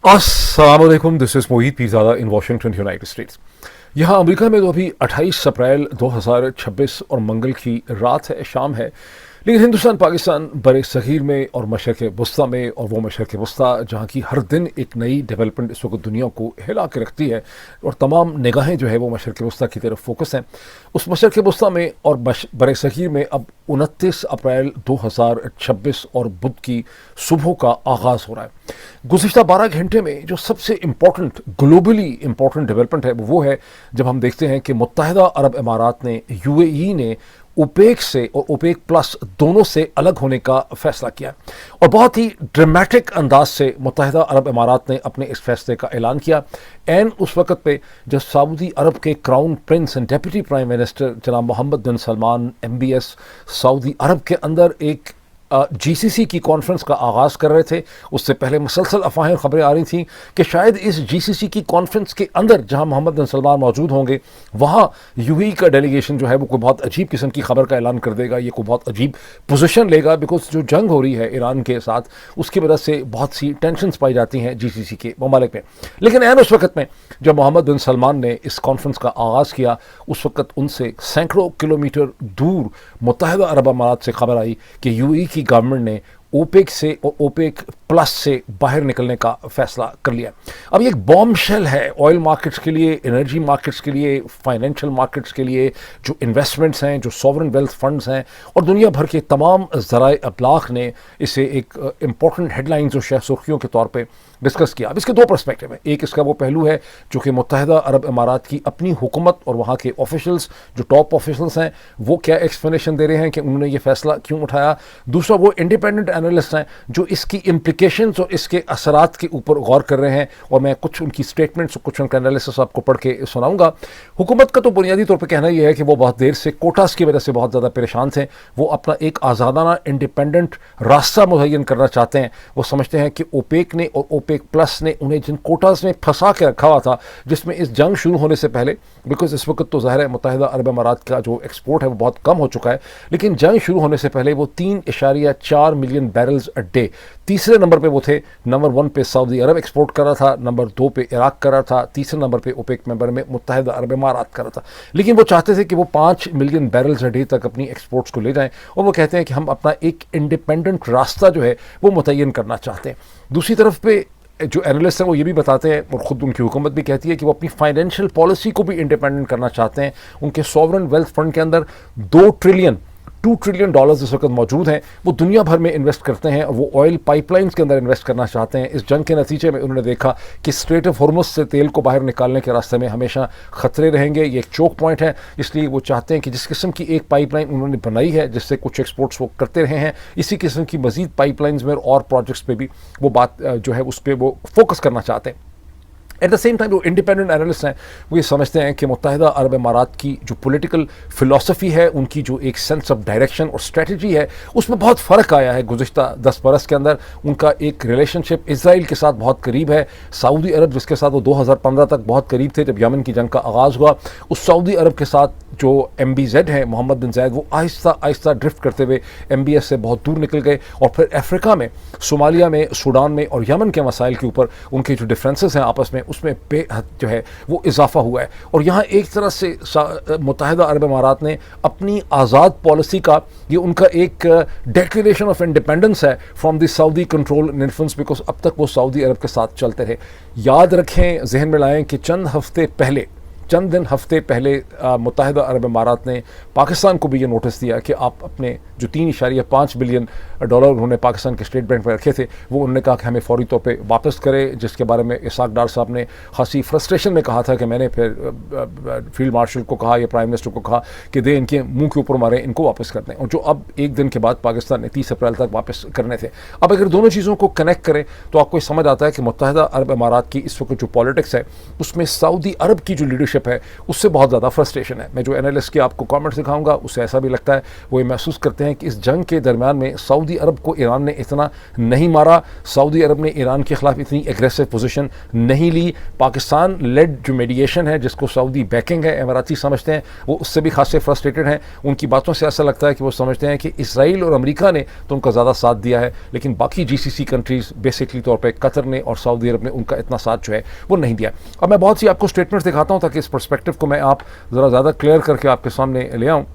अस्सलामुअलैकुम, this is Mohit Pirzada in Washington United states. यहाँ America में तो अभी 28 अप्रैल 2026 और मंगल की रात है, शाम है। लेकिन हिंदुस्तान पाकिस्तान बरे सग़ीर में और मशरक़ वस्ता में, और वो मशरक़ वस्ता जहाँ की हर दिन एक नई डेवलपमेंट इस वक्त दुनिया को हिला के रखती है और तमाम निगाहें जो है वो मशरक़ वस्ता की तरफ फोकस हैं। उस मशरक़ वस्ता में और बरे सग़ीर में अब 29 अप्रैल 2026 और बुध की सुबह का आगाज़ हो रहा है। गुज़िश्ता 12 घंटे में जो सबसे इम्पॉर्टेंट, ग्लोबली इम्पॉर्टेंट डेवलपमेंट है वो है जब हम देखते हैं कि मुत्तहिदा अरब इमारात ने, यूएई ने ओपेक से और ओपेक प्लस दोनों से अलग होने का फैसला किया और बहुत ही ड्रामेटिक अंदाज से मुत्तहिदा अरब इमारात ने अपने इस फैसले का ऐलान किया। एन उस वक़्त पे जब सऊदी अरब के crown Prince and deputy prime minister जनाब मोहम्मद बिन सलमान MBS सऊदी अरब के अंदर एक GCC की कॉन्फ्रेंस का आगाज़ कर रहे थे। उससे पहले मुसलसल अफवाहें खबरें आ रही थी कि शायद इस GCC की कॉन्फ्रेंस के अंदर जहां मोहम्मद बिन सलमान मौजूद होंगे वहां यूएई का डेलीगेशन जो है वो कोई बहुत अजीब किस्म की खबर का ऐलान कर देगा, ये कोई बहुत अजीब पोजीशन लेगा, बिकॉज जो जंग हो रही है ईरान के साथ उसकी वजह से बहुत सी टेंशन पाई जाती हैं GCC के ममालिक में। लेकिन ऐन उस वक़्त में जब मोहम्मद बिन सलमान ने इस कॉन्फ्रेंस का आगाज़ किया, उस वक़्त उनसे सैकड़ों किलोमीटर दूर मुत्तहिदा अरब अमारात से खबर आई कि यूएई की गवर्नमेंट ने ओपेक से और ओपेक प्लस से बाहर निकलने का फैसला कर लिया। अब ये एक बॉम्ब शेल है ऑयल मार्केट्स के लिए, एनर्जी मार्केट्स के लिए, फाइनेंशियल मार्केट्स के लिए, जो इन्वेस्टमेंट्स हैं, जो सॉवरेन वेल्थ फंड्स हैं और दुनिया भर के तमाम ज़राए अब्लाग ने इसे एक इम्पॉर्टेंट हेडलाइंस और शह सुर्खियों के तौर पर डिस्कस किया। अब इसके दो पर्सपेक्टिव हैं। एक इसका वो पहलू है जो कि मुत्तहिदा अरब इमारात की अपनी हुकूमत और वहाँ के ऑफिशल्स, जो टॉप ऑफिशल्स हैं, वो क्या एक्सप्लेनेशन दे रहे हैं कि उन्होंने ये फैसला क्यों उठाया। दूसरा वो इंडिपेंडेंट एनालिस्ट हैं जो इसकी इम्प्लिकेशंस और इसके असरात के ऊपर गौर कर रहे हैं और मैं कुछ उनकी स्टेटमेंट्स और कुछ उनका एनालिसिस आपको पढ़ के सुनाऊंगा। हुकूमत का तो बुनियादी तौर पर कहना यह है कि वो बहुत देर से कोटास की वजह से बहुत ज़्यादा परेशान थे। वो अपना एक आज़ादाना इंडिपेंडेंट रास्ता मुहैयन करना चाहते हैं। वो समझते हैं कि ओपेक ने और ओपेक प्लस ने उन्हें जिन कोटास में फंसा के रखा हुआ था, जिसमें इस जंग शुरू होने से पहले, बिकॉज इस वक्त तो ज़ाहिर है मुत्तहिदा अरब अमारात का जो एक्सपोर्ट है वो बहुत कम हो चुका है, लेकिन जंग शुरू होने से पहले वो 3.4 मिलियन बैरल्स अ डे तीसरे नंबर पे वो थे। नंबर 1 पे सऊदी अरब एक्सपोर्ट कर रहा था, नंबर 2 पे इराक कर रहा था, तीसरे नंबर पे ओपेक मेंबर में मुत्तहिदा अरब इमारात कर रहा था। लेकिन वो चाहते थे कि वो 5 मिलियन बैरल्स अ डे तक अपनी एक्सपोर्ट्स को ले जाएं और वो कहते हैं कि हम अपना एक इंडिपेंडेंट रास्ता जो है वो मुतय्यन करना चाहते हैं। दूसरी तरफ पे जो एनालिस्ट हैं वो ये भी बताते हैं और ख़ुद उनकी हुकूमत भी कहती है कि वो अपनी फाइनेंशियल पॉलिसी को भी इंडिपेंडेंट करना चाहते हैं। उनके सॉवरेन वेल्थ फंड के अंदर 2 ट्रिलियन डॉलर्स इस वक्त मौजूद हैं। वो दुनिया भर में इन्वेस्ट करते हैं और वो ऑयल पाइपलाइंस के अंदर इन्वेस्ट करना चाहते हैं। इस जंग के नतीजे में उन्होंने देखा कि स्ट्रेट ऑफ हॉर्मुज़ से तेल को बाहर निकालने के रास्ते में हमेशा खतरे रहेंगे, ये एक चोक पॉइंट है। इसलिए वो चाहते हैं कि जिस किस्म की एक पाइपलाइन उन्होंने बनाई है जिससे कुछ एक्सपोर्ट्स वो करते रहे हैं, इसी किस्म की मज़ीद पाइपलाइंस में और प्रोजेक्ट्स पर भी वो बात जो है उस पर वो फोकस करना चाहते हैं। एट द सेम टाइम जो इंडिपेंडेंट एनालिस्ट हैं वो ये समझते हैं कि मुत्तहिदा अरब इमारात की जो पॉलिटिकल फ़िलासफ़ी है, उनकी जो एक सेंस ऑफ डायरेक्शन और स्ट्रेटजी है, उसमें बहुत फ़र्क आया है गुज़िश्ता 10 बरस के अंदर। उनका एक रिलेशनशिप इज़राइल के साथ बहुत करीब है। सऊदी अरब जिसके साथ वो 2015 तक बहुत करीब थे जब यमन की जंग का आगाज़ हुआ, उस सऊदी अरब के साथ जो MBZ है मोहम्मद बिन जायद, वो आहिस्ता आहिस्ता ड्रिफ्ट करते हुए MBS से बहुत दूर निकल गए और फिर अफ्रीका में, सोमालिया में, सूडान में और यमन के मसाइल के ऊपर उनके जो डिफरेंसेस हैं आपस में, उसमें बेहद जो है वो इजाफा हुआ है। और यहाँ एक तरह से मुत्तहिदा अरब इमारात ने अपनी आज़ाद पॉलिसी का, ये उनका एक डिक्लेरेशन ऑफ इंडिपेंडेंस है from the Saudi control and influence, because अब तक वो सऊदी अरब के साथ चलते रहे। याद रखें, जहन में लाएं कि चंद दिन हफ्ते पहले मुत्तहिदा अरब इमारात ने पाकिस्तान को भी ये नोटिस दिया कि आप अपने जो 3.5 बिलियन डॉलर उन्होंने पाकिस्तान के स्टेट बैंक में रखे थे वो उन्होंने कहा कि हमें फौरी तौर पे वापस करें, जिसके बारे में इसाक डार साहब ने खासी फ्रस्ट्रेशन में कहा था कि मैंने फिर फील्ड मार्शल को कहा या प्राइम मिनिस्टर को कहा कि दे इनके मुंह के ऊपर मारें, इनको वापस कर दें, और जो अब एक दिन के बाद पाकिस्तान ने 30 अप्रैल तक वापस करने थे। अब अगर दोनों चीज़ों को कनेक्ट करें तो आपको समझ आता है कि मुत्तहिदा अरब इमारात की इस वक्त जो पॉलिटिक्स है उसमें सऊदी अरब की जो लीडरशिप लीडरशिप है उससे बहुत ज़्यादा फ्रस्ट्रेशन है। मैं जो एनालिस्ट के आपको कमेंट्स दिखाऊंगा उससे ऐसा भी लगता है, वो ये महसूस करते हैं कि इस जंग के दरमियान में सऊदी अरब को ईरान ने इतना नहीं मारा, सऊदी अरब ने ईरान के खिलाफ इतनी एग्रेसिव पोजीशन नहीं ली। पाकिस्तान लेड जो मीडिएशन है जिसको सऊदी बैकिंग है इमाराती समझते हैं, वो उससे भी खासे फ्रस्ट्रेटेड हैं। उनकी बातों से ऐसा लगता है कि वो समझते हैं कि इसराइल और अमेरिका ने तो उनका ज़्यादा साथ दिया है, लेकिन बाकी जीसीसी कंट्रीज़ बेसिकली तौर पर कतर ने और सऊदी अरब ने उनका इतना साथ जो है वो नहीं दिया। अब मैं बहुत सी आपको स्टेटमेंट्स दिखाता हूँ ताकि इस पर्सपेक्टिव को मैं आप ज़रा ज़्यादा क्लियर करके आपके सामने ले आऊँ।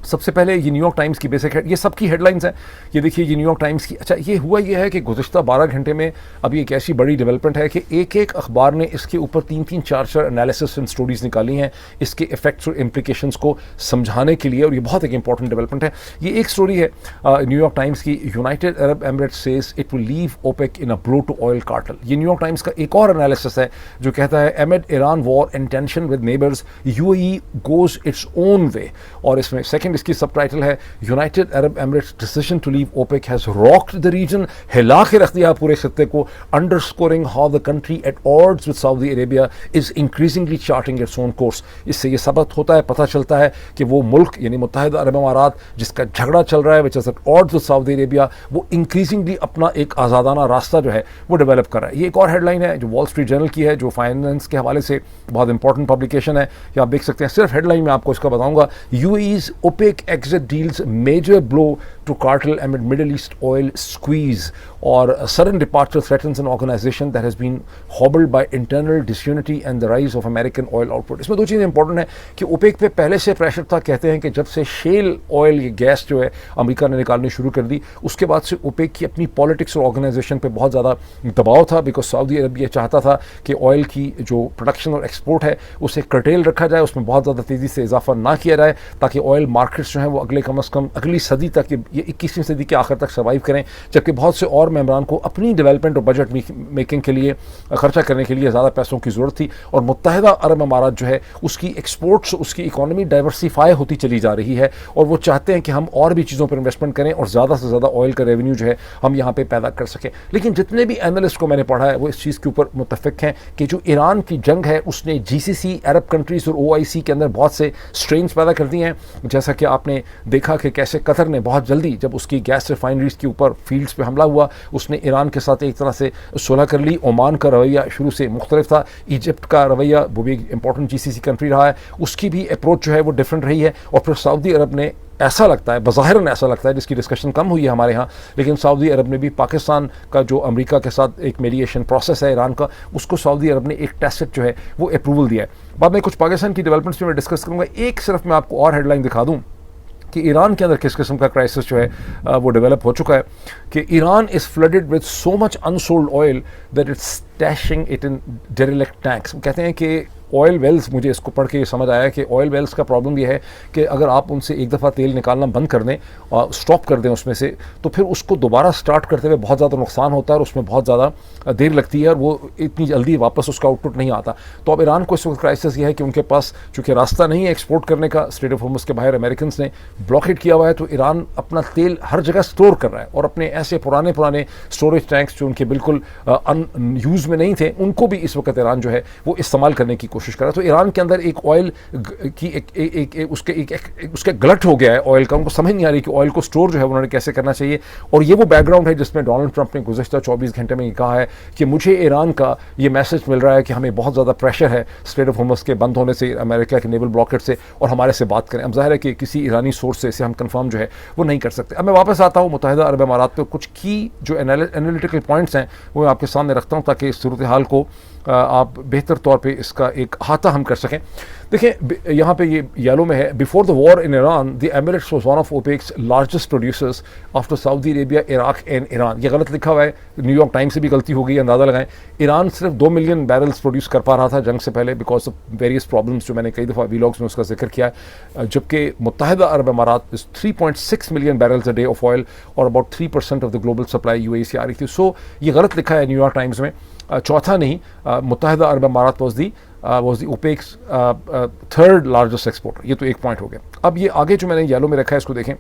सबसे पहले ये न्यूयॉर्क टाइम्स की बेसिक ये सबकी हेडलाइंस हैं। ये देखिए ये न्यूयॉर्क टाइम्स की। अच्छा, ये हुआ ये है कि गुज़िश्ता 12 घंटे में अभी एक ऐसी बड़ी डेवलपमेंट है कि एक एक अखबार ने इसके ऊपर 3-3, 4-4 एनालिसिस एंड स्टोरीज निकाली हैं इसके इफेक्ट्स और इम्प्लीकेशंस को समझाने के लिए, और ये बहुत एक इंपॉर्टेंट डेवलपमेंट है। ये एक स्टोरी है न्यूयॉर्क टाइम्स की, United Arab Emirates says it will leave OPEC in a blow to oil cartel. ये न्यूयॉर्क टाइम्स का एक और एनालिसिस है जो कहता है amid Iran war and tension with neighbours UAE goes its own way. और इसमें सेकंड इसकी सब टाइटल है United Arab Emirates decision to leave OPEC has rocked the region, हिला के रख दिया पूरे खत्ते को, अंडरस्कोरिंग how the country at odds with Saudi Arabia is increasingly charting its own course. इससे ये सबक होता है, पता चलता है कि वो मुल्क यानी मुत्तहिदा अरब अमारात जिसका झगड़ा चल रहा है which is at odds with Saudi Arabia, वो इंक्रीजिंगली अपना एक आज़ादाना रास्ता जो है वो डेवलप कर रहा है। ये एक और हेडलाइन है जो वॉल स्ट्रीट जर्नल की है, जो फाइनेंस के हवाले से बहुत इंपॉर्टेंट पब्लिकेशन है। ये आप देख सकते हैं, सिर्फ हेडलाइन में आपको इसका बताऊंगा। यूएई's OPEC exit deals major blow to cartel amid Middle East oil squeeze, और sudden departure threatens an organization that has been hobbled by internal disunity and the rise of American oil output। इसमें दो चीज़ें important है कि OPEC पे पहले से pressure था। कहते हैं कि जब से शेल ऑयल ये गैस जो है अमेरिका ने निकालनी शुरू कर दी, उसके बाद से ओपेक की अपनी पॉलिटिक्स और ऑर्गेनाइजेशन पे बहुत ज़्यादा दबाव था, बिकॉज सऊदी अरब ये चाहता था कि ऑयल की जो प्रोडक्शन और एक्सपोर्ट है उसे कर्टेल रखा जाए, उसमें बहुत ज़्यादा तेज़ी से इजाफा ना किया जाए, ताकि ऑयल मार्केट्स जो हैं वो अगले कम अज़ कम अगली सदी तक, ये 21वीं सदी के आखिर तक सर्वाइव करें। जबकि बहुत से और मेंबरान को अपनी डेवलपमेंट और बजट मेकिंग के लिए खर्चा करने के लिए ज़्यादा पैसों की ज़रूरत थी, और मुत्तहिदा अरब अमारात जो है उसकी एक्सपोर्ट्स, उसकी इकॉनमी डाइवर्सिफाई होती चली जा रही है, और वो चाहते हैं कि हम और भी चीज़ों पर इन्वेस्टमेंट करें और ज़्यादा से ज़्यादा ऑयल का रेवेन्यू जो है हम यहाँ पे पैदा कर सकें। लेकिन जितने भी एनालिस्ट को मैंने पढ़ा है वो इस चीज़ के ऊपर मुत्तफिक हैं कि जो ईरान की जंग है उसने जीसीसी अरब कंट्रीज़ और ओआईसी के अंदर बहुत से स्ट्रेन्स पैदा कर दिए हैं। जैसा कि आपने देखा कि कैसे कतर ने बहुत जल्दी जब उसकी गैस रिफाइनरीज के ऊपर फील्ड्स पे हमला हुआ, उसने ईरान के साथ एक तरह से सुलह कर ली। ओमान का रवैया शुरू से मुख्तलिफ था, इजिप्ट का रवैया, वो भी इंपॉर्टेंट जीसीसी कंट्री रहा है, उसकी भी अप्रोच जो है वो डिफरेंट रही है। और फिर सऊदी अरब ने, ऐसा लगता है, बज़ाहिरन ऐसा लगता है, जिसकी डिस्कशन कम हुई है हमारे यहाँ, लेकिन सऊदी अरब ने भी पाकिस्तान का जो अमेरिका के साथ एक मीडिएशन प्रोसेस है ईरान का, उसको सऊदी अरब ने एक टैसिट जो है वो अप्रूवल दिया है। बाद में कुछ पाकिस्तान की डेवलपमेंट्स में मैं डिस्कस करूँगा। एक सिर्फ मैं आपको और हेडलाइन दिखा दूँ कि ईरान के अंदर किस किस्म का क्राइसिस जो है वो डेवलप हो चुका है कि Iran is flooded with so much unsold oil that it's stashing it in derelict tanks. कहते हैं कि ऑयल वेल्स, मुझे इसको पढ़ के समझ आया कि ऑयल वेल्स का प्रॉब्लम ये है कि अगर आप उनसे एक दफ़ा तेल निकालना बंद कर दें और स्टॉप कर दें उसमें से, तो फिर उसको दोबारा स्टार्ट करते हुए बहुत ज़्यादा नुकसान होता है और उसमें बहुत ज़्यादा देर लगती है और वो इतनी जल्दी वापस उसका आउटपुट नहीं आता। तो अब ईरान को इस वक्त क्राइसिस ये है कि उनके पास चूँकि रास्ता नहीं है एक्सपोर्ट करने का, स्ट्रेट ऑफ होर्मुज़ के बाहर अमेरिकन ने ब्लॉकेट किया हुआ है, तो ईरान अपना तेल हर जगह स्टोर कर रहा है और अपने ऐसे पुराने स्टोरेज टैंक्स जो उनके बिल्कुल यूज़ में नहीं थे, उनको भी इस वक्त ईरान जो है वो इस्तेमाल करने की कोशिश कर रहा है। तो ईरान के अंदर एक ऑयल की उसके गलट हो गया है ऑयल का, उनको समझ नहीं आ रही कि ऑयल को स्टोर जो है उन्होंने कैसे करना चाहिए। और ये वो बैकग्राउंड है जिसमें डोनाल्ड ट्रंप ने गुज़श्ता 24 घंटे में कहा है कि मुझे ईरान का ये मैसेज मिल रहा है कि हमें बहुत ज़्यादा प्रेशर है स्ट्रेट ऑफ होर्मुज़ के बंद होने से, अमेरिका के नेवल ब्लॉकेट से, और हमारे से बात करें। अब जाहिर है कि किसी ईरानी सोर्स से इसे हम कंफर्म जो है वो नहीं कर सकते। अब मैं वापस आता हूँ मुत्तहिदा अरब अमारात पे, कुछ की जो एनालिटिकल पॉइंट्स हैं वो मैं आपके सामने रखता हूँ ताकि इस सूरत हाल को आप बेहतर तौर पे इसका एक अहाता हम कर सकें। देखिए यहाँ पे ये येलो में है, before the war in Iran the Emirates was one of opex largest producers after Saudi Arabia, Iraq and Iran. ये गलत लिखा हुआ है, न्यूयॉर्क टाइम्स से भी गलती हो गई, अंदाज़ा लगाएं। ईरान सिर्फ 2 मिलियन बैरल्स प्रोड्यूस कर पा रहा था जंग से पहले बिकॉज ऑफ वेरियस प्रॉब्लम्स जो मैंने कई दफ़ा वीलॉग्स में उसका जिक्र किया है, जबकि मुत्तहिदा अरब अमारात 3.6 million barrels a day of oil और about 3% of the global supply UAE से आ रही थी। सो ये गलत लिखा है न्यूयॉर्क टाइम्स में। चौथा नहीं, मुत्तहिदा अरब अमारात was the opex third largest exporter. ये तो एक पॉइंट हो गया। अब ये आगे जो मैंने येलो में रखा है इसको देखें।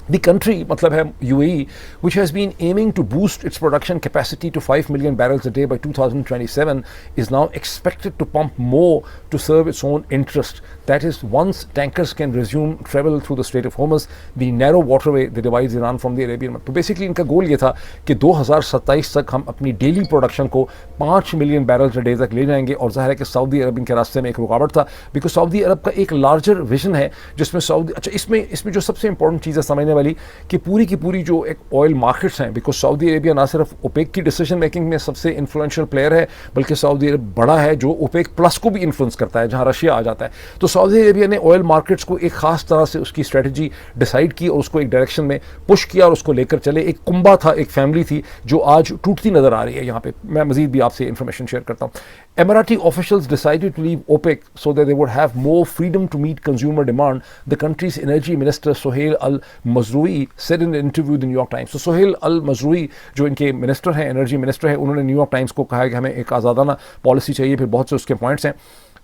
The country, matlab hai UAE, which has been aiming to boost its production capacity to 5 million barrels a day by 2027, is now expected to pump more to serve its own interest. That is, once tankers can resume travel through the Strait of Hormuz, the narrow waterway that divides Iran from the Arabian Gulf. तो basically इनका गोल ये था कि 2027 तक हम अपनी daily production को 5 million barrels a day तक ले जाएंगे, और जाहिर है कि सऊदी अरब इनके रास्ते में एक रुकावट था, बिकॉज सऊदी अरब का एक लार्जर विजन है जिसमें इसमें जो सबसे इंपॉर्टेंट चीज़ है समझने वाली कि पूरी जो एक ऑयल मार्केट्स हैं, बिकॉज सऊदी अरेबिया ना सिर्फ ओपेक की डिसीजन मेकिंग में सबसे इन्फ्लुएंशियल प्लेयर है, बल्कि सऊदी अरब बड़ा है जो ओपेक प्लस को भी इन्फ्लुएंस करता है, जहां रशिया आ जाता है। तो सऊदी अरेबिया ने ऑयल मार्केट्स को एक खास तरह से उसकी स्ट्रेटजी डिसाइड की और उसको एक डायरेक्शन में पुश किया और उसको लेकर चले। एक कुंबा था, एक फैमिली थी जो आज टूटती नजर आ रही है। यहाँ पे मैं मजीद भी आपसे इंफॉर्मेशन शेयर करता हूँ। Emirati officials decided to leave OPEC so that they would have more freedom to meet consumer demand, the country's energy minister Sohail Al-Mazroui said in an interview with the New York Times. So Sohail Al-Mazroui जो इनके minister हैं, energy minister हैं, उन्होंने New York Times को कहा है कि हमें एक आज़ादाना पॉलिसी चाहिए। फिर बहुत से उसके पॉइंट्स हैं।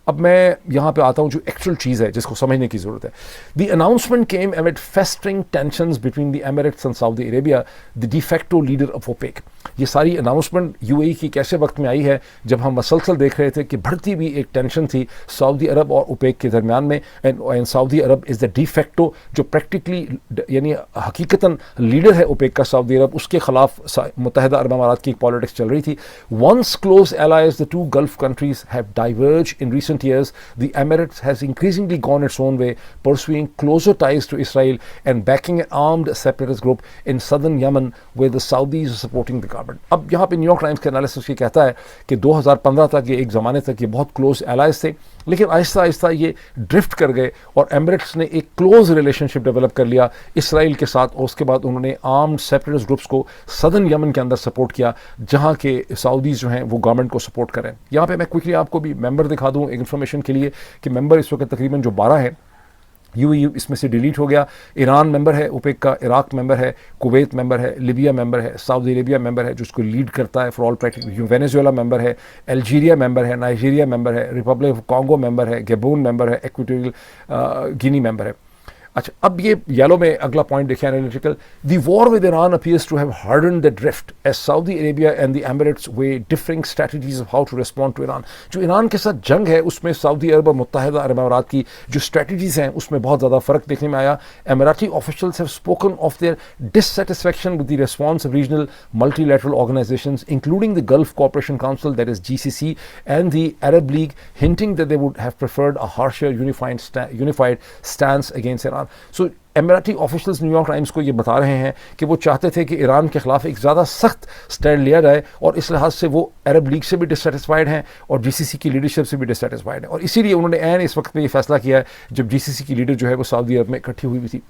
अब मैं यहाँ पे आता हूँ जो एक्चुअल चीज़ है जिसको समझने की ज़रूरत है। The announcement came amid festering tensions between the Emirates and Saudi Arabia, the de facto leader of OPEC. ये सारी अनाउंसमेंट यूएई की कैसे वक्त में आई है जब हम मसलसल देख रहे थे कि बढ़ती हुई एक टेंशन थी सऊदी अरब और ओपेक के दरमियान में। And Saudi Arab is the de facto, जो प्रैक्टिकली यानी हकीकतन लीडर है ओपेक का सऊदी अरब, उसके खिलाफ मुत्तहिदा अरब अमारात की एक पॉलिटिक्स चल रही थी। Once close allies the two Gulf countries have diverge in recent years, the Emirates has increasingly gone its own way, pursuing closer ties to Israel and backing an armed separatist group in southern Yemen, where the Saudis are supporting the government. अब यहाँ पे New York times के analysis ये कहता है कि 2015 तक ये एक ज़माने तक ये बहुत क्लोज एलाइज थे, लेकिन आहिस्ता आहिस्ता ये ड्रिफ्ट कर गए और एमिरेट्स ने एक क्लोज रिलेशनशिप डेवलप कर लिया इसराइल के साथ, और उसके बाद उन्होंने आर्म्ड सेपरेटिस्ट ग्रुप्स को सदर्न यमन के अंदर सपोर्ट किया, जहाँ के सऊदीज़ जो हैं वो गवर्नमेंट को सपोर्ट करें। यहाँ पे मैं क्विकली आपको भी मेंबर दिखा दूँ एक इन्फॉर्मेशन के लिए कि मेंबर इस वक्त तकरीबन जो 12 है, यूएई इसमें से डिलीट हो गया। ईरान मेंबर है ओपेक का, इराक मेंबर है, कुवैत मेंबर है, लिबिया मेंबर है, सऊदी अरेबिया मेंबर है जो उसको लीड करता है for all practical, Venezuela member है, अल्जीरिया मेंबर है, नाइजीरिया मेंबर है, रिपब्लिक ऑफ कॉन्गो मेंबर है, गैबोन मेंबर है, इक्वाटोरियल गिनी मेंबर है। अच्छा, अब ये येलो में अगला पॉइंट देखिए analytical. The war with Iran appears to have hardened the drift as Saudi Arabia and the Emirates way differing strategies of how to respond to Iran. जो Iran के साथ जंग है उसमें सऊदी अरब और मुत्तहिदा अरब अमारात की जो स्ट्रेटजीज हैं उसमें बहुत ज़्यादा फ़र्क देखने में आया। Emirati officials have spoken of their dissatisfaction with the response of regional multilateral organisations including the Gulf Cooperation Council, that is GCC, and the Arab League, hinting that they would have preferred a harsher unified stance against Iran. So Emirati officials New York Times को ये बता रहे हैं कि वो चाहते थे कि ईरान के खिलाफ एक ज़्यादा सख्त स्टैंड लिया जाए, और इस लिहाज से वो अरब लीग से भी डिससेटिस्फाइड हैं और GCC की लीडरशिप से भी डिससेटिस्फाइड हैं, और इसीलिए उन्होंने ऐन इस वक्त पे ये फैसला किया है जब GCC की लीडर जो है वो सऊदी अरब में इकट्ठी हुई थी।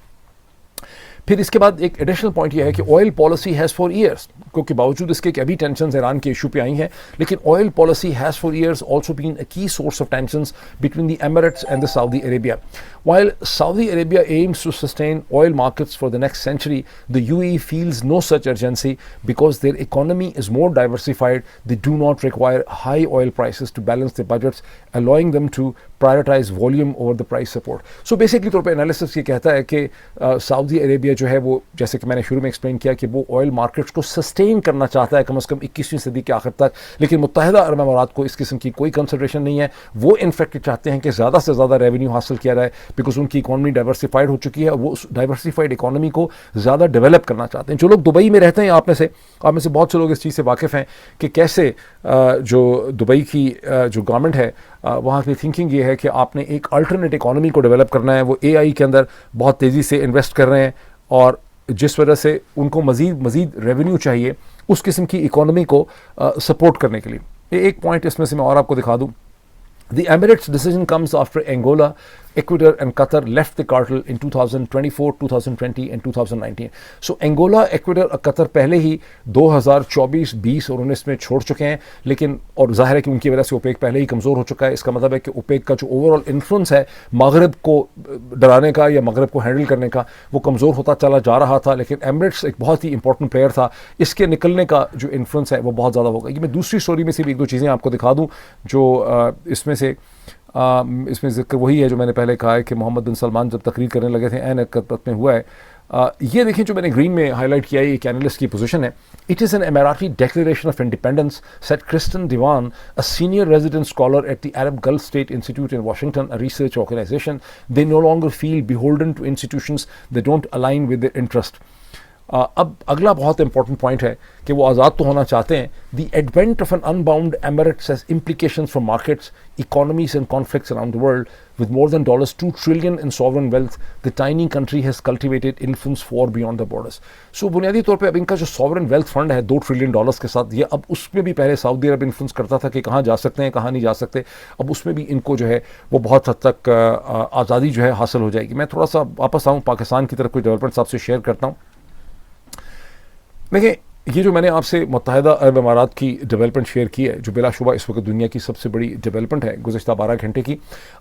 फिर इसके बाद एक एडिशनल पॉइंट यह है कि oil policy has for years, क्योंकि बावजूद इसके कि अभी टेंशन ईरान के इशू पे आई हैं, लेकिन oil policy has for years also been a key source of tension between the Emirates and the Saudi Arabia. While Saudi Arabia aims to sustain oil markets for the next century, the UAE feels no such urgency because their economy is more diversified. They do not require high oil prices to balance their budgets, allowing them to prioritize volume over the price support. So basically तौर पे analysis ये कहता है कि Saudi Arabia जो है वो, जैसे कि मैंने शुरू में एक्सप्लेन किया, कि वो ऑयल मार्केट्स को सस्टेन करना चाहता है कम से कम 21वीं सदी के आखिर तक, लेकिन मुत्तहिदा अरब अमारात को इस किस्म की कोई कंसिडरेशन नहीं है। वो इनफैक्ट चाहते हैं कि ज़्यादा से ज़्यादा रेवेन्यू हासिल किया जाए, बिकॉज उनकी इकॉनमी डाइवर्सिफाइड हो चुकी है और वो उस डाइवर्सिफाइड इकॉनमी को ज़्यादा डेवलप करना चाहते हैं। जो लोग दुबई में रहते हैं, आप में से बहुत से लोग इस चीज़ से वाकिफ़ हैं कि कैसे जो दुबई की जो गवर्नमेंट है वहाँ की थिंकिंग ये है कि आपने एक अल्टरनेट इकॉनमी को डेवलप करना है। वो AI के अंदर बहुत तेज़ी से इन्वेस्ट कर रहे हैं, और जिस वजह से उनको मज़ीद रेवेन्यू चाहिए उस किस्म की इकॉनमी को सपोर्ट करने के लिए। एक पॉइंट इसमें से मैं और आपको दिखा दूँ। The Emirates' decision comes after Angola, Ecuador and Qatar left the cartel in 2024, 2020 and 2019. So Angola, Ecuador और Qatar पहले ही 2024, 20 और 19 में छोड़ चुके हैं, लेकिन और जाहिर है कि उनकी वजह से ओपेक पहले ही कमज़ोर हो चुका है। इसका मतलब है कि ओपेक का जो ओवरऑल इन्फ्लुएंस है मगरब को डराने का या मगरब को हैंडल करने का, वो कमज़ोर होता चला जा रहा था, लेकिन एमिरेट्स एक बहुत ही इंपॉर्टेंट प्लेयर था। इसके निकलने का जो इन्फ्लुएंस है वो बहुत ज़्यादा होगा। ये मैं दूसरी स्टोरी में से भी एक दो चीज़ें आपको दिखा दूँ जो इसमें जिक्र वही है जो मैंने पहले कहा है कि मोहम्मद बिन सलमान जब तकरीर करने लगे थे, ऐन वक्त में हुआ है। ये देखें जो मैंने ग्रीन में हाईलाइट किया है, एक एनालिस्ट की पोजीशन है. It is an Emirati declaration of independence, said Kristin Diwan, a senior resident scholar at the Arab Gulf State Institute in Washington, a research organisation. They no longer feel beholden to institutions that don't align with their interest. अब अगला बहुत important point है कि वो आज़ाद तो होना चाहते हैं. The advent of an unbound Emirates has implications for markets, economies and conflicts around the world. With more than $2 trillion in sovereign wealth, the tiny country has cultivated influence far beyond the borders. So बुनियादी तौर पे अब इनका जो sovereign wealth fund है $2 trillion के साथ, ये अब उसमें भी पहले सऊदी अरब इन्फ्लुएंस करता था कि कहाँ जा सकते हैं कहाँ नहीं जा सकते. अब उसमें भी इनको जो है वो बहुत हद तक आज़ादी जो है हासिल हो जाएगी. मैं थोड़ा सा वापस आऊँ पाकिस्तान की तरफ, कोई डेवलपमेंट्स आपसे शेयर करता हूँ. देखिए, ये जो मैंने आपसे मुत्तहिदा अरब अमारात की डेवलपमेंट शेयर की है, जो बिलाशुबा इस वक्त दुनिया की सबसे बड़ी डेवलपमेंट है गुज़श्ता 12 घंटे की.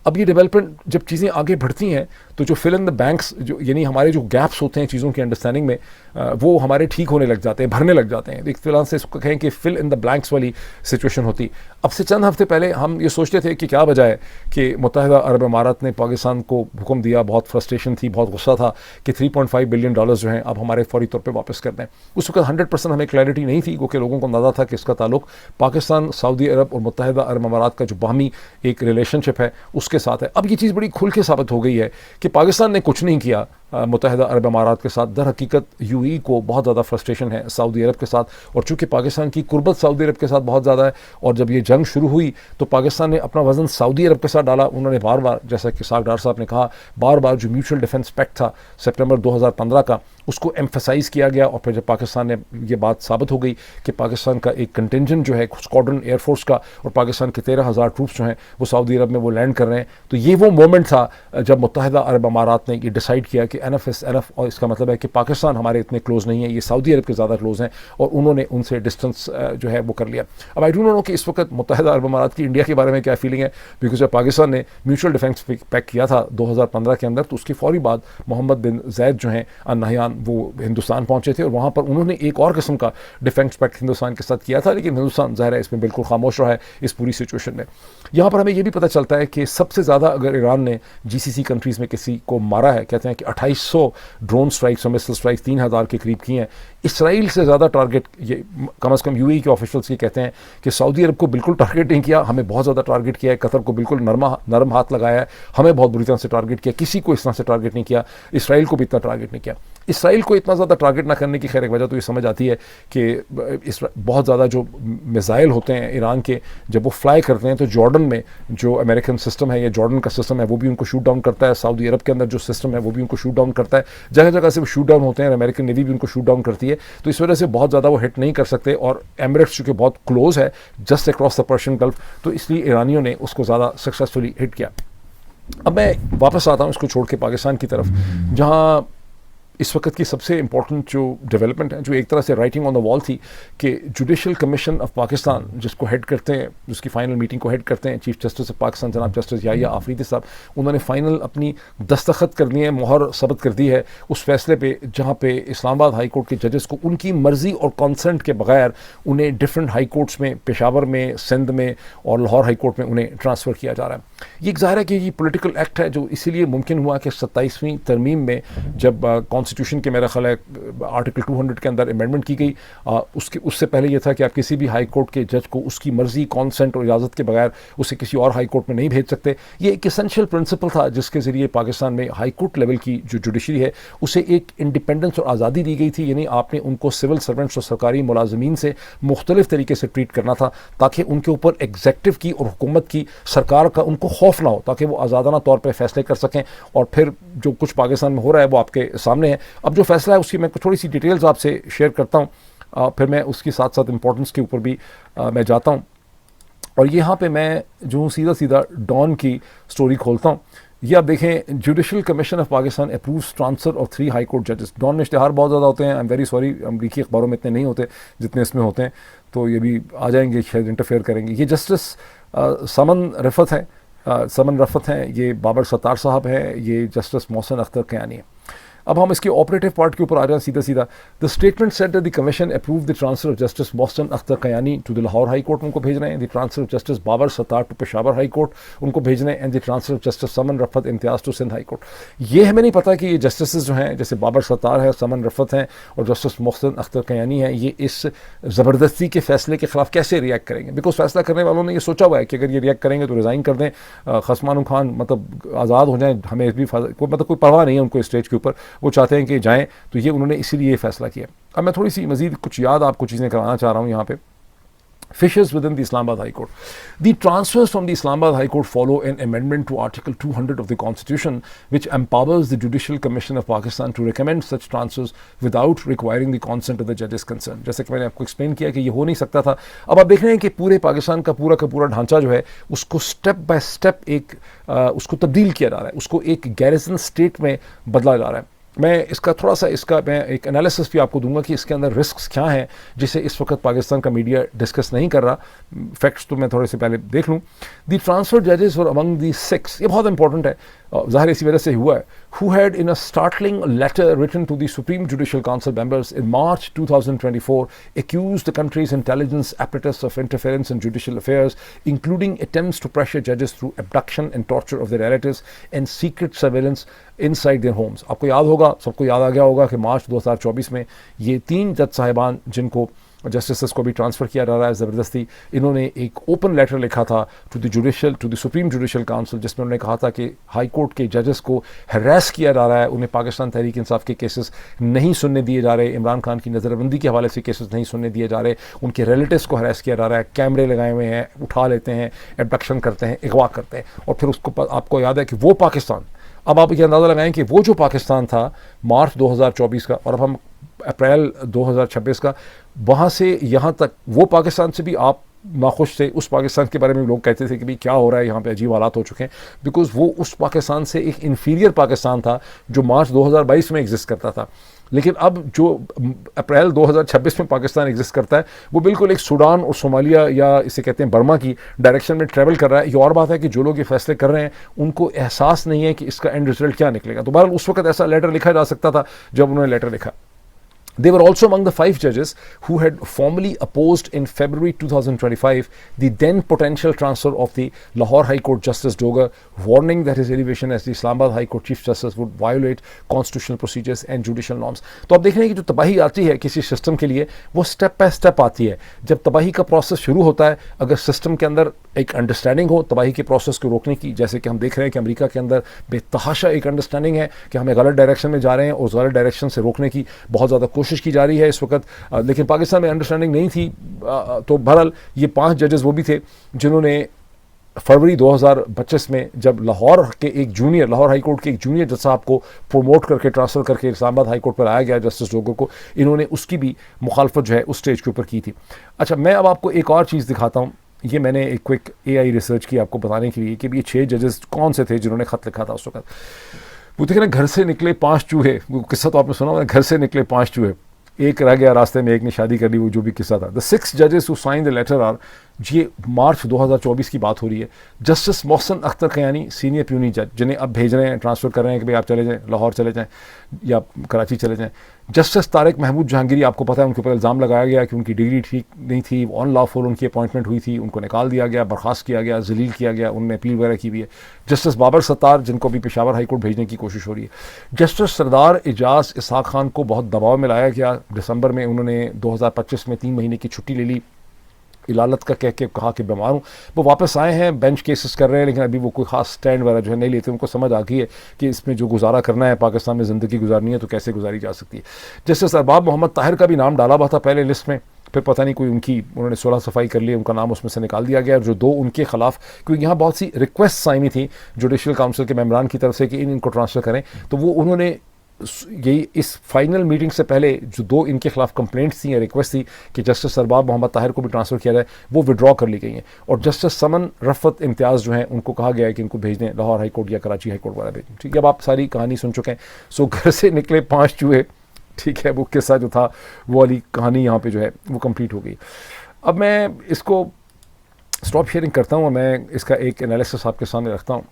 अब ये डेवलपमेंट जब चीज़ें आगे बढ़ती हैं तो जो फिल इन द बैंक्स, जो यानी हमारे जो गैप्स होते हैं चीज़ों की अंडरस्टैंडिंग में, वो हमारे ठीक होने लग जाते हैं, भरने लग जाते हैं. एक फिलहाल से इसको कहें कि फिल इन द ब्लैंक्स वाली सिचुएशन होती. अब से चंद हफ्ते पहले हम ये सोचते थे कि क्या वजह है कि मुत्तहिदा अरब अमारात ने पाकिस्तान को हुक्म दिया, बहुत फ्रस्ट्रेशन थी, बहुत गुस्सा था कि $3.5 बिलियन जो हैं अब हमारे फौरी तौर पर वापस कर दें. उस वक्त 100% हमें क्लैरिटी नहीं थी, क्योंकि लोगों को अंदाजा था कि इसका ताल्लुक पाकिस्तान, सऊदी अरब और मुत्तहिदा अरब अमारात का जो बाहमी एक रिलेशनशिप है उसके साथ है. अब ये चीज़ बड़ी खुल के साबित हो गई है कि पाकिस्तान ने कुछ नहीं किया मुत्तहिदा अरब अमारात के साथ. दर हकीकत यूएई को बहुत ज़्यादा फ्रस्ट्रेशन है सऊदी अरब के साथ, और चूँकि पाकिस्तान की कुर्बत सऊदी अरब के साथ बहुत ज़्यादा है, और जब ये जंग शुरू हुई तो पाकिस्तान ने अपना वज़न सऊदी अरब के साथ डाला. उन्होंने बार बार, जैसा कि साग डार साहब ने कहा, बार बार जो म्यूचुअल डिफेंस पैक्ट था सितंबर 2015 का, उसको एम्फेसाइज़ किया गया. और फिर जब पाकिस्तान ने ये बात साबित हो गई कि पाकिस्तान का एक कंटिंजेंट जो है स्क्वाड्रन एयरफोर्स का, और पाकिस्तान के 13,000 ट्रूप्स जो हैं वो सऊदी अरब में वो लैंड कर रहे हैं, तो ये वो मोमेंट था जब मुत्तहिदा अरब अमारात ने ये डिसाइड किया कि एनफ इज़ एनफ. और इसका मतलब है कि पाकिस्तान हमारे इतने क्लोज नहीं है, ये सऊदी अरब के ज़्यादा क्लोज हैं, और उन्होंने उनसे डिस्टेंस जो है वो कर लिया. अब आई डोंट नो कि इस वक्त मुत्तहिदा अरब अमारात की इंडिया के बारे में क्या फीलिंग है, बिकॉज जब पाकिस्तान ने म्यूचुअल डिफेंस पैक्ट किया था 2015 के अंदर, तो उसके फौरी बाद मोहम्मद बिन जैद जो हैं अल नहयान वो हिंदुस्तान पहुंचे थे, और वहाँ पर उन्होंने एक और किस्म का डिफेंस पैक्ट हिंदुस्तान के साथ किया था. लेकिन हिंदुस्तान ज़ाहिर है इसमें बिल्कुल खामोश रहा है इस पूरी सिचुएशन में. यहाँ पर हमें यह भी पता चलता है कि सबसे ज़्यादा अगर ईरान ने जीसीसी कंट्रीज़ में किसी को मारा है, कहते हैं कि 2800 ड्रोन स्ट्राइक्स और मिसाइल स्ट्राइक्स 3000 के करीब की हैं. इसराइल से ज़्यादा टारगेट, ये कम से कम यूएई के ऑफिशियल्स ये कहते हैं कि सऊदी अरब को बिल्कुल टारगेट नहीं किया, हमें बहुत ज़्यादा टारगेट किया है. कतर को बिल्कुल नरम हाथ लगाया है, हमें बहुत बुरी तरह से टारगेट किया. किसी को इस तरह से टारगेट नहीं किया. इसराइल को भी इतना टारगेट नहीं किया. इसराइल को इतना ज़्यादा टारगेट ना करने की खैर एक वजह तो ये समझ आती है कि बहुत ज़्यादा जो मिसाइल होते हैं ईरान के, जब वो फ्लाई करते हैं तो जॉर्डन में जो अमेरिकन सिस्टम है या जॉर्डन का सिस्टम है वो भी उनको शूट डाउन करता है. सऊदी अरब के अंदर जो सिस्टम है वो भी उनको शूट डाउन करता है. जगह जगह से वो शूट डाउन होते हैं, अमेरिकन नेवी भी उनको शूट डाउन करती है. तो इस वजह से बहुत ज़्यादा वो हिट नहीं कर सकते. और एमिरेट्स चूँकि बहुत क्लोज है just across the Persian gulf, तो इसलिए ईरानियों ने उसको ज़्यादा सक्सेसफुली हिट किया. अब मैं वापस आता हूँ इसको छोड़ के पाकिस्तान की तरफ, जहाँ इस वक्त की सबसे इंपॉर्टेंट जो डेवलपमेंट है, जो एक तरह से राइटिंग ऑन द वॉल थी, कि जुडिशल कमीशन ऑफ पाकिस्तान जिसको हेड करते हैं, जिसकी फ़ाइनल मीटिंग को हेड करते हैं चीफ जस्टिस ऑफ पाकिस्तान जनाब जस्टिस याहिया आफरीदी साहब, उन्होंने फ़ाइनल अपनी दस्तखत कर दी है, मोहर सबत कर दी है उस फैसले पे जहाँ पे इस्लामाबाद हाई कोर्ट के जजेस को उनकी मर्ज़ी और कंसेंट के बगैर उन्हें डिफरेंट हाई कोर्ट्स में, पेशावर में, सिंध में और लाहौर हाई कोर्ट में उन्हें ट्रांसफ़र किया जा रहा है. ये एक ज़ाहिर है कि ये पॉलिटिकल एक्ट है जो इसीलिए मुमकिन हुआ कि 27वीं तरमीम में जब कॉन्स्टिट्यूशन के मेरा ख्याल है आर्टिकल 200 के अंदर अमेंडमेंट की गई, उससे पहले ये था कि आप किसी भी हाई कोर्ट के जज को उसकी मर्ज़ी, कॉन्सेंट और इजाज़त के बगैर उसे किसी और हाई कोर्ट में नहीं भेज सकते. ये एक एसेंशियल प्रिंसिपल था जिसके ज़रिए पाकिस्तान में हाई कोर्ट लेवल की जो जुडिशरी है उसे एक इंडिपेंडेंस और आज़ादी दी गई थी. यानी आपने उनको सिविल सर्वेंट्स और सरकारी मुलाजमीन से मुख्तलिफ तरीके से ट्रीट करना था ताकि उनके ऊपर एग्जेक्टिव की और हुकूमत की, सरकार का उनको खौफ ना हो, ताकि वो आज़ादाना तौर पर फैसले कर सकें. और फिर जो कुछ पाकिस्तान में हो रहा है वो आपके सामने है. अब जो फैसला है उसकी मैं थोड़ी सी डिटेल्स आपसे शेयर करता हूँ, फिर मैं उसके साथ साथ इंपॉर्टेंस के ऊपर भी मैं जाता हूँ. और यहाँ पे मैं जो सीधा सीधा डॉन की स्टोरी खोलता हूँ. ये आप देखें, judicial commission of Pakistan approves transfer of 3 high court जजेस. डॉन में इश्तिहार बहुत ज़्यादा होते हैं, आई एम वेरी सॉरी, अमरीकी अखबारों में इतने नहीं होते जितने इसमें होते हैं, तो ये भी आ जाएंगे, शायद इंटरफेयर करेंगे. ये जस्टिस समन रफ़त हैं, ये बाबर सत्तार साहब हैं, ये जस्टिस मोहसिन अख्तर कयानी है. अब हम इसके ऑपरेटिव पार्ट के ऊपर आ जाए सीधा सीधा। The statement said that the commission approve the transfer of justice Mohsin Akhtar Kayani to the Lahore High Court, उनको भेज रहे हैं। The transfer of justice Babar Sattar to Peshawar High Court, उनको भेज रहे हैं। And the transfer of justice Saman Rafat Imtiaz to Sindh High Court. ये हमें नहीं पता कि ये जस्टिस जो हैं, जैसे बाबर सत्तार है, समन रफत हैं और जस्टिस मोहसिन अख्तर कयानी है, ये इस ज़बरदस्ती के फैसले के खिलाफ कैसे रिएक्ट करेंगे। बिकॉज फैसला करने वालों ने ये सोचा हुआ है कि अगर ये रिएक्ट करेंगे तो रिज़ाइन कर दें, खसमान खान मतलब आज़ाद हो जाएं, हमें भी मतलब कोई परवाह नहीं है उनको स्टेज के ऊपर, वो चाहते हैं कि जाएं, तो ये उन्होंने इसीलिए फैसला किया। अब मैं थोड़ी सी मजीद कुछ याद आपको चीज़ें करवाना चाह रहा हूँ यहाँ पे। Fissures within the Islamabad High Court. The transfers from the Islamabad High Court follow an amendment to Article 200 of the Constitution, which empowers the Judicial Commission of Pakistan to recommend such transfers without requiring the consent of the judges concerned. जैसे कि मैंने आपको explain किया कि ये हो नहीं सकता था। अब आप देख रहे हैं कि पूरे पाकिस्तान का पूरा ढांचा जो है उसको स्टेप बाय स्टेप उसको तब्दील किया जा रहा है, उसको एक गैरिजन स्टेट में बदला जा रहा है। मैं इसका थोड़ा सा मैं एक एनालिसिस भी आपको दूंगा कि इसके अंदर रिस्क्स क्या हैं जिसे इस वक्त पाकिस्तान का मीडिया डिस्कस नहीं कर रहा। फैक्ट्स तो मैं थोड़े से पहले देख लूँ। दी ट्रांसफर जजेस वर अमंग दी 6, ये बहुत इंपॉर्टेंट है, ज़ाहिर इसी वजह से हुआ है, who had in a startling letter written to the Supreme Judicial Council members in March 2024 accused the country's intelligence apparatus of interference in judicial affairs, including attempts to pressure judges through abduction and torture of their relatives and secret surveillance inside their homes. आपको याद होगा, सबको याद आ गया होगा कि मार्च 2024 में ये 3 जज साहिबान जिनको जस्टिस को भी ट्रांसफ़र किया जा रहा है ज़बरदस्ती, इन्होंने एक ओपन लेटर लिखा था to the Supreme Judicial Council, जिसमें उन्होंने कहा था कि हाई कोर्ट के जजेस को हरास किया जा रहा है, उन्हें पाकिस्तान तहरीक इंसाफ के केसेस नहीं सुनने दिए जा रहे, इमरान खान की नज़रबंदी के हवाले से केसेस नहीं सुनने दिए जा रहे, उनके रिलेटिव्स को हरास किया जा रहा है, कैमरे लगाए हुए हैं, उठा लेते हैं, एबडक्शन करते हैं, अगवा करते हैं, और फिर उसको आपको याद है कि वो पाकिस्तान, अब आप ये अंदाज़ा लगाएं कि वो जो पाकिस्तान था मार्च 2024 का और अब हम अप्रैल 2026 का, वहाँ से यहाँ तक वो पाकिस्तान से भी आप नाखुश थे। उस पाकिस्तान के बारे में लोग कहते थे कि भाई क्या हो रहा है यहाँ पे, अजीब हालात हो चुके हैं, बिकॉज़ वो उस पाकिस्तान से एक इन्फीरियर पाकिस्तान था जो मार्च 2022 में एग्जिस्ट करता था। लेकिन अब जो अप्रैल 2026 में पाकिस्तान एग्जिस्ट करता है वो बिल्कुल एक सूडान और सोमालिया या इसे कहते हैं बर्मा की डायरेक्शन में ट्रैवल कर रहा है। ये और बात है कि जो लोग ये फैसले कर रहे हैं उनको एहसास नहीं है कि इसका एंड रिजल्ट क्या निकलेगा। तो बहरहाल उस वक्त ऐसा लेटर लिखा जा सकता था जब उन्होंने लेटर लिखा। They were also among the 5 judges who had formally opposed in February 2025 the then potential transfer of the Lahore High Court Justice Dogar, warning that his elevation as the Islamabad High Court Chief Justice would violate constitutional procedures and judicial norms. तो आप देख रहे हैं कि जो तबाही आती है किसी सिस्टम के लिए वो स्टेप बाय स्टेप आती है। जब तबाही का प्रोसेस शुरू होता है, अगर सिस्टम के अंदर एक अंडरस्टैंडिंग हो तबाही के प्रोसेस को रोकने की, जैसे कि हम देख रहे हैं कि अमेरिका के अंदर बेतहाशा एक अंडरस्टैंडिंग है कि हमें गलत डायरेक्शन में जा रहे हैं और उस गलत डायरेक्शन से रोकने की बहुत ज़्यादा कोशिश की जा रही है इस वक्त, लेकिन पाकिस्तान में अंडरस्टैंडिंग नहीं थी। तो बहरहाल ये 5 जजेस वो भी थे जिन्होंने फरवरी 2025 में जब लाहौर हाई कोर्ट के एक जूनियर जज साहब को प्रमोट करके ट्रांसफ़र करके इस्लामाबाद हाई कोर्ट पर लाया गया जस्टिस डोगर को, इन्होंने उसकी भी मुखालफत जो है उस स्टेज के ऊपर की थी। अच्छा, मैं अब आपको एक और चीज़ दिखाता हूँ। ये मैंने एक क्विक AI रिसर्च की आपको बताने के लिए कि ये 6 जजेस कौन से थे जिन्होंने ख़त लिखा था उस वक्त। वो देखिए ना, घर से निकले 5 चूहे, वो किस्सा तो आपने सुना होगा, घर से निकले 5 चूहे, एक रह गया रास्ते में, एक ने शादी कर ली, वो जो भी किस्सा था। द 6 जजेस who sign the letter are, ये मार्च 2024 की बात हो रही है। Justice Mohsin Akhtar Kayani senior puisne जज, जिन्हें अब भेज रहे हैं, ट्रांसफ़र कर रहे हैं कि भाई आप चले जाएं, लाहौर चले जाएं या कराची चले जाएं। जस्टिस तारिक महमूद जहांगीरी, आपको पता है उनके ऊपर इल्ज़ाम लगाया गया कि उनकी डिग्री ठीक नहीं थी, अनलॉफुल उनकी अपॉइंटमेंट हुई थी, उनको निकाल दिया गया, बर्खास्त किया गया, जलील किया गया, उन्होंने अपील वगैरह की हुई है। जस्टिस बाबर सत्तार, जिनको भी पेशावर हाई कोर्ट भेजने की कोशिश हो रही है। जस्टिस सरदार एजाज इसहाक खान को बहुत दबाव में लाया गया। दिसंबर में उन्होंने 2025 में 3 महीने की छुट्टी ले ली, इलालत का कह के कहा कि बीमार हूँ। वो वापस आए हैं, बेंच केसेस कर रहे हैं, लेकिन अभी वो कोई खास स्टैंड वगैरह जो है नहीं लेते। उनको समझ आ गई है कि इसमें जो गुजारा करना है, पाकिस्तान में ज़िंदगी गुजारनी है तो कैसे गुजारी जा सकती है। जस्टिस अरबाब मोहम्मद ताहिर का भी नाम डाला हुआ था पहले लिस्ट में, फिर पता नहीं कोई उन्होंने 16 सफाई कर ली, उनका नाम उसमें से निकाल दिया गया। जो 2 उनके खिलाफ, क्योंकि यहाँ बहुत सी रिक्वेस्ट साइनी थी जुडिशल काउंसिल के मेम्बरान की तरफ से कि इनको ट्रांसफ़र करें, तो वो उन्होंने यही इस फाइनल मीटिंग से पहले जो 2 इनके खिलाफ कंप्लेंट्स थी या रिक्वेस्ट थी कि जस्टिस अरबाब मोहम्मद ताहिर को भी ट्रांसफ़र किया जाए, वो विड्रॉ कर ली गई हैं। और जस्टिस समन रफत इम्तियाज़ जो हैं उनको कहा गया है कि इनको भेज दें लाहौर हाई कोर्ट या कराची हाई कोर्ट वाला भेजें। ठीक है, अब आप सारी कहानी सुन चुके हैं। सो घर से निकले 5 चूहे, ठीक है, वो किस्सा जो था वो वाली कहानी यहाँ पे जो है वो कंप्लीट हो गई। अब मैं इसको स्टॉप शेयरिंग करता हूँ और मैं इसका एक एनालिसिस आपके सामने रखता हूँ।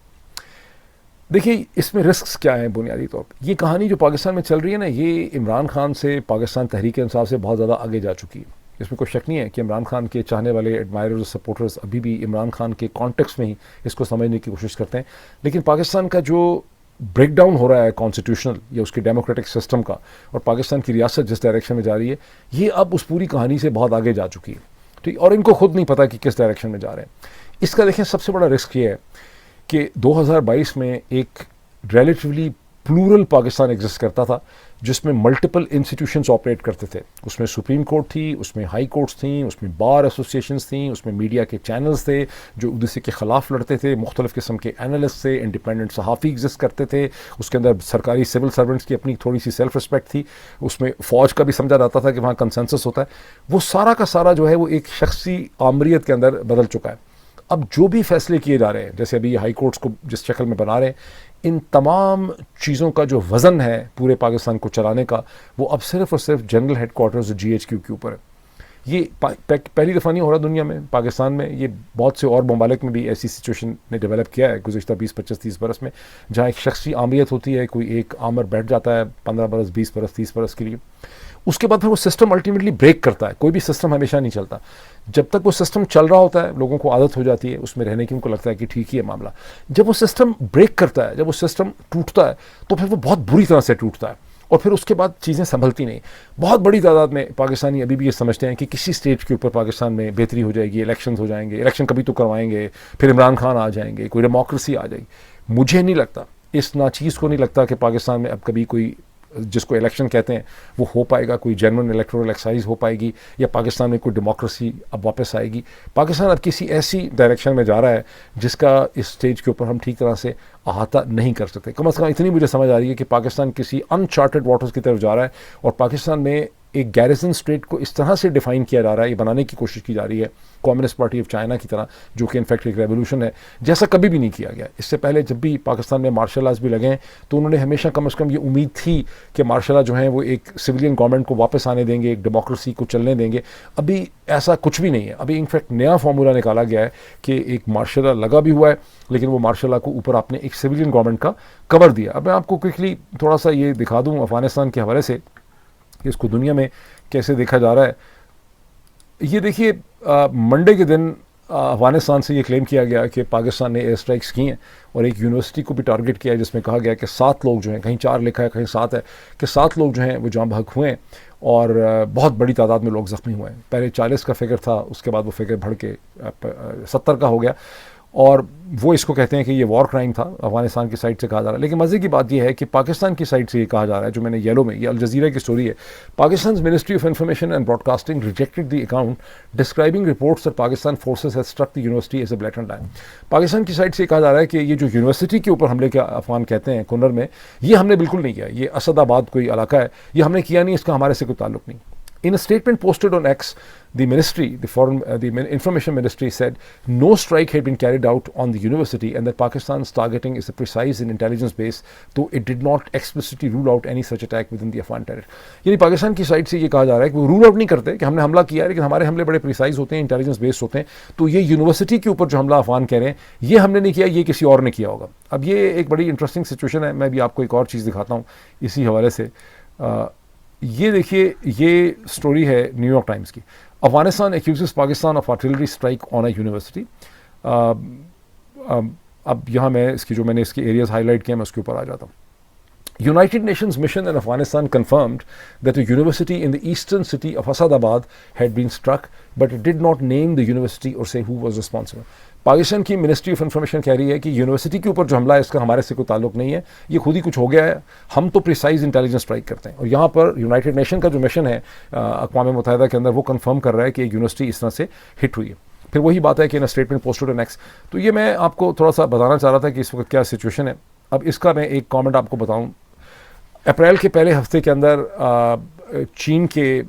देखिए इसमें रिस्क्स क्या हैं बुनियादी तौर पर। ये कहानी जो पाकिस्तान में चल रही है ना, ये इमरान खान से पाकिस्तान तहरीक इंसाफ से बहुत ज़्यादा आगे जा चुकी है। इसमें कोई शक नहीं है कि इमरान खान के चाहने वाले एडमायरर्स सपोर्टर्स अभी भी इमरान खान के कॉन्टेक्स्ट में ही इसको समझने की कोशिश करते हैं। लेकिन पाकिस्तान का जो ब्रेक डाउन हो रहा है कॉन्स्टिट्यूशनल या उसके डेमोक्रेटिक सिस्टम का, और पाकिस्तान की रियासत जिस डायरेक्शन में जा रही है, ये अब उस पूरी कहानी से बहुत आगे जा चुकी है। ठीक, और इनको खुद नहीं पता कि किस डायरेक्शन में जा रहे हैं। इसका देखें सबसे बड़ा रिस्क ये है कि 2022 में एक रिलेटिवली प्लूरल पाकिस्तान एग्जिस्ट करता था, जिसमें मल्टीपल इंस्टीट्यूशंस ऑपरेट करते थे। उसमें सुप्रीम कोर्ट थी, उसमें हाई कोर्ट्स थी, उसमें बार एसोसिएशंस थी, उसमें मीडिया के चैनल्स थे जो उसी के ख़िलाफ़ लड़ते थे, मुख्तलिफ़ किस्म के एनालिस्ट थे, इंडिपेंडेंट सहाफ़ी एग्जिस्ट करते थे। उसके अंदर सरकारी सिविल सर्वेंट्स की अपनी थोड़ी सी सेल्फ रिस्पेक्ट थी। उसमें फ़ौज का भी समझा जाता था कि वहाँ कंसेंसस होता है। वो सारा का सारा जो है वो एक शख्सी आमरीत के अंदर बदल चुका है। अब जो भी फैसले किए जा रहे हैं, जैसे अभी हाई कोर्ट्स को जिस शक्ल में बना रहे हैं, इन तमाम चीज़ों का जो वज़न है पूरे पाकिस्तान को चलाने का, वो अब सिर्फ़ और सिर्फ जनरल हेडक्वार्टर्स GHQ के ऊपर है। ये पहली दफ़ा नहीं हो रहा दुनिया में, पाकिस्तान में। ये बहुत से और ममालिक में भी ऐसी सिचुएशन ने डेवलप किया है गुज़िश्ता 20, 25, 30 बरस में, जहाँ एक शख्सी आमरीत होती है, कोई एक आमर बैठ जाता है 15 बरस, 20 बरस, 30 बरस के लिए। उसके बाद फिर वो सिस्टम अल्टीमेटली ब्रेक करता है। कोई भी सिस्टम हमेशा नहीं चलता। जब तक वो सिस्टम चल रहा होता है, लोगों को आदत हो जाती है उसमें रहने की, उनको लगता है कि ठीक ही है मामला। जब वो सिस्टम ब्रेक करता है, जब वो सिस्टम टूटता है, तो फिर वो बहुत बुरी तरह से टूटता है, और फिर उसके बाद चीज़ें संभलती नहीं। बहुत बड़ी तादाद में पाकिस्तानी अभी भी ये समझते हैं कि किसी स्टेज के ऊपर पाकिस्तान में बेहतरी हो जाएगी, इलेक्शन हो जाएंगे, इलेक्शन कभी तो करवाएंगे, फिर इमरान खान आ जाएंगे, कोई डेमोक्रेसी आ जाएगी। मुझे नहीं लगता, इस नाचीज़ को नहीं लगता कि पाकिस्तान में अब कभी कोई जिसको इलेक्शन कहते हैं वो हो पाएगा, कोई जेन्युइन इलेक्टोरल एक्सरसाइज हो पाएगी, या पाकिस्तान में कोई डेमोक्रेसी अब वापस आएगी। पाकिस्तान अब किसी ऐसी डायरेक्शन में जा रहा है जिसका इस स्टेज के ऊपर हम ठीक तरह से अहाता नहीं कर सकते। कम से कम इतनी मुझे समझ आ रही है कि पाकिस्तान किसी अनचार्टेड वाटर्स की तरफ जा रहा है, और पाकिस्तान में एक गैरिसन स्टेट को इस तरह से डिफाइन किया जा रहा है, ये बनाने की कोशिश की जा रही है कम्युनिस्ट पार्टी ऑफ चाइना की तरह, जो कि इनफैक्ट एक रेवोल्यूशन है, जैसा कभी भी नहीं किया गया। इससे पहले जब भी पाकिस्तान में मार्शल लॉज भी लगे हैं, तो उन्होंने हमेशा कम से कम ये उम्मीद थी कि मार्शल लॉ जो हैं वो एक सिविलियन गवर्नमेंट को वापस आने देंगे, एक डेमोक्रेसी को चलने देंगे। अभी ऐसा कुछ भी नहीं है। अभी इनफैक्ट नया फार्मूला निकाला गया है कि एक मार्शल लॉ लगा भी हुआ है, लेकिन वो मार्शल लॉ को ऊपर आपने एक सिविलियन गवर्नमेंट का कवर दिया। अब मैं आपको क्विकली थोड़ा सा ये दिखा दूँ अफगानिस्तान के हवाले से कि इसको दुनिया में कैसे देखा जा रहा है। ये देखिए, मंडे के दिन अफगानिस्तान से ये क्लेम किया गया कि पाकिस्तान ने एयर स्ट्राइक्स की हैं, और एक यूनिवर्सिटी को भी टारगेट किया है, जिसमें कहा गया कि 7 लोग जो हैं, कहीं 4 लिखा है, कहीं 7 है, कि 7 लोग जो हैं वो जाँ बहक हुए हैं, और बहुत बड़ी तादाद में लोग ज़ख्मी हुए हैं। पहले 40 का फिगर था, उसके बाद वो फिगर बढ़ के 70 का हो गया, और वो इसको कहते हैं कि ये वॉर क्राइम था, अफगानिस्तान की साइड से कहा जा रहा है। लेकिन मज़े की बात यह है कि पाकिस्तान की साइड से ये कहा जा रहा है, जो मैंने येलो में, ये अल जज़ीरा की स्टोरी है, Pakistan ministry of information and broadcasting rejected the account describing reports that Pakistan forces had struck the university as a blatant line. Pakistan की साइड से कहा जा रहा है कि ये जो यूनिवर्सिटी के ऊपर हमले के अफगान कहते हैं कुन्नर में, ये हमने बिल्कुल नहीं किया, ये असदाबाद कोई इलाका है, ये हमने किया नहीं, इसका हमारे से कोई ताल्लुक नहीं। In a statement posted on X, the ministry, the information ministry said no strike had been carried out on the university, and that Pakistan's targeting is a precise and intelligence base, though it did not explicitly rule out any such attack within the Afghan territory. यानी पाकिस्तान की side से ये कहा जा रहा है कि वो रूल आउट नहीं करते कि हमने हमला किया है, लेकिन हमारे हमले बड़े प्रिसाइज होते हैं, इंटेलिजेंस बेस्ड होते हैं। तो ये यूनिवर्सिटी के ऊपर जो हमला अफगान कह रहे हैं, ये हमने नहीं किया, ये किसी और ने किया होगा। अब ये एक बड़ी इंटरेस्टिंग सिचुएशन है। मैं भी आपको एक और चीज़ दिखाता हूँ इसी हवाले से। ये देखिए, ये स्टोरी है न्यूयॉर्क टाइम्स की। Afghanistan accuses Pakistan of artillery strike on a university. अब यहाँ मैं इसकी जो मैंने इसके एरियाज हाईलाइट किए, मैं उसके ऊपर आ जाता हूँ। United Nations mission in Afghanistan confirmed that a university in the eastern city of Asadabad had been struck, but it did not name the university or say who was responsible. Pakistan की ministry of information कह रही है कि university के ऊपर जो हमला है इसका हमारे से कोई ताल्लुक नहीं है, ये खुद ही कुछ हो गया है, हम तो प्रिसाइज इंटेलिजेंस स्ट्राइक करते हैं। और यहाँ पर यूनाइटेड नेशन का जो मिशन है अक़वाम मुत्तहिदा के अंदर, वो कंफर्म कर रहा है कि एक यूनिवर्सिटी इस तरह से हिट हुई है। फिर वही बात है कि इन स्टेटमेंट पोस्टेड ऑन एक्स। तो ये मैं आपको थोड़ा सा बताना चाह रहा था कि इस वक्त क्या सिचुएशन है। अब इसका मैं एक कॉमेंट आपको बताऊँ। अप्रैल के पहले हफ्ते के अंदर चीन के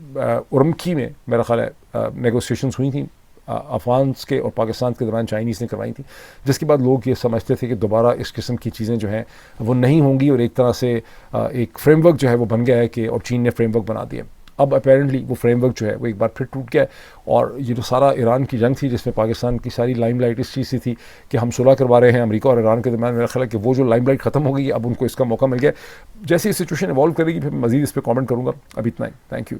उरमकी में मेरा ख्याल है नेगोशिएशंस हुई थी अफगान्स के और पाकिस्तान के दौरान, चाइनीज़ ने करवाई थी, जिसके बाद लोग ये समझते थे कि दोबारा इस किस्म की चीज़ें जो हैं वो नहीं होंगी, और एक तरह से एक फ्रेमवर्क जो है वो बन गया है कि, और चीन ने फ्रेमवर्क बना दिया। अब अपेरेंटली वो फ्रेमवर्क जो है वो एक बार फिर टूट गया है। और ये जो सारा ईरान की जंग थी जिसमें पाकिस्तान की सारी लाइमलाइट इस चीज़ से थी कि हम सुलह करवा रहे हैं अमेरिका और ईरान के दरमियान, मेरा ख्याल है कि वो जो लाइमलाइट ख़त्म हो गई है, अब उनको इसका मौका मिल गया। जैसे ही सिचुएशन इवॉल्व करेगी फिर मज़ीद इस पर कमेंट करूँगा। अभी इतना ही, थैंक यू।